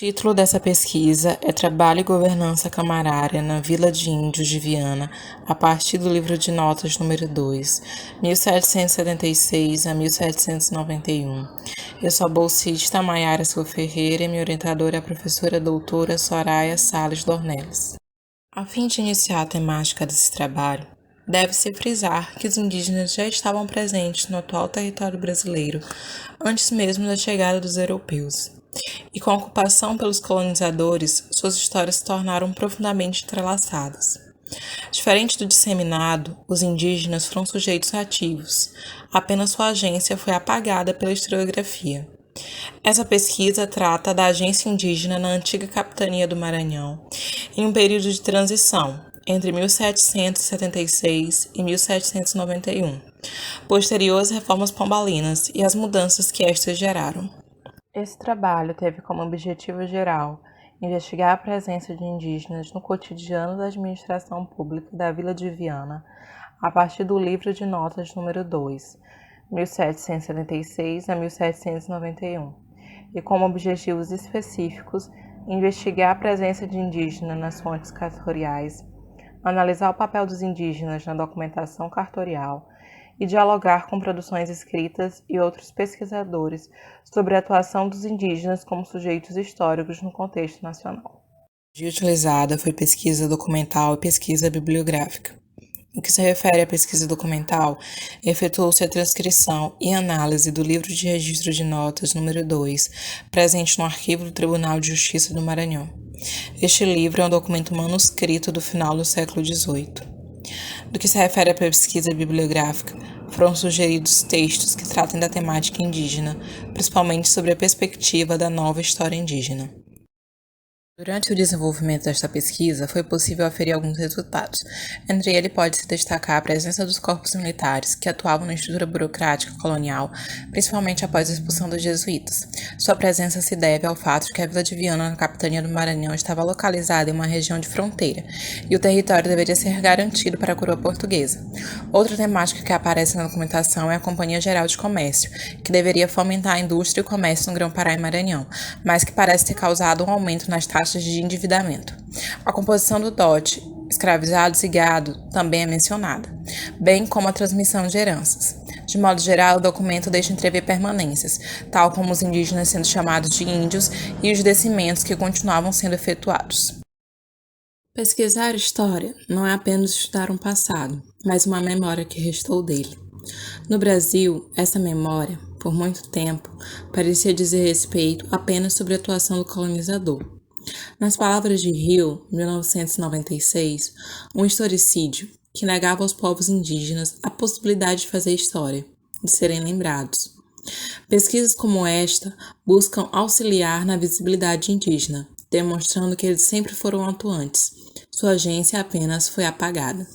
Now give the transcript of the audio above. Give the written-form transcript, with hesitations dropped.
Título dessa pesquisa é Trabalho e Governança Camarária na Vila de Índios de Viana, a partir do livro de notas número 2, 1776 a 1791. Eu sou a bolsista Maiara Silva Ferreira e minha orientadora é a professora doutora Soraya Salles Dornelles. A fim de iniciar a temática desse trabalho, deve-se frisar que os indígenas já estavam presentes no atual território brasileiro antes mesmo da chegada dos europeus. E com a ocupação pelos colonizadores, suas histórias se tornaram profundamente entrelaçadas. Diferente do disseminado, os indígenas foram sujeitos ativos, apenas sua agência foi apagada pela historiografia. Essa pesquisa trata da agência indígena na antiga capitania do Maranhão, em um período de transição, entre 1776 e 1791, posterior às reformas pombalinas e às mudanças que estas geraram. Esse trabalho teve como objetivo geral investigar a presença de indígenas no cotidiano da administração pública da Vila de Viana, a partir do livro de notas número 2, 1776 a 1791, e como objetivos específicos investigar a presença de indígenas nas fontes cartoriais, analisar o papel dos indígenas na documentação cartorial e dialogar com produções escritas e outros pesquisadores sobre a atuação dos indígenas como sujeitos históricos no contexto nacional. A metodologia utilizada foi pesquisa documental e pesquisa bibliográfica. No que se refere à pesquisa documental, efetuou-se a transcrição e análise do livro de registro de notas número 2, presente no arquivo do Tribunal de Justiça do Maranhão. Este livro é um documento manuscrito do final do século XVIII. Do que se refere à pesquisa bibliográfica, foram sugeridos textos que tratem da temática indígena, principalmente sobre a perspectiva da nova história indígena. Durante o desenvolvimento desta pesquisa, foi possível aferir alguns resultados. Entre eles, pode-se destacar a presença dos corpos militares, que atuavam na estrutura burocrática colonial, principalmente após a expulsão dos jesuítas. Sua presença se deve ao fato de que a Vila de Viana, na capitania do Maranhão, estava localizada em uma região de fronteira, e o território deveria ser garantido para a coroa portuguesa. Outra temática que aparece na documentação é a Companhia Geral de Comércio, que deveria fomentar a indústria e o comércio no Grão-Pará e Maranhão, mas que parece ter causado um aumento nas taxas de endividamento. A composição do dote, escravizados e gado também é mencionada, bem como a transmissão de heranças. De modo geral, o documento deixa entrever permanências, tal como os indígenas sendo chamados de índios e os descimentos que continuavam sendo efetuados. Pesquisar história não é apenas estudar um passado, mas uma memória que restou dele. No Brasil, essa memória, por muito tempo, parecia dizer respeito apenas sobre a atuação do colonizador. Nas palavras de Hill, 1996, um historicídio que negava aos povos indígenas a possibilidade de fazer história, de serem lembrados. Pesquisas como esta buscam auxiliar na visibilidade indígena, demonstrando que eles sempre foram atuantes. Sua agência apenas foi apagada.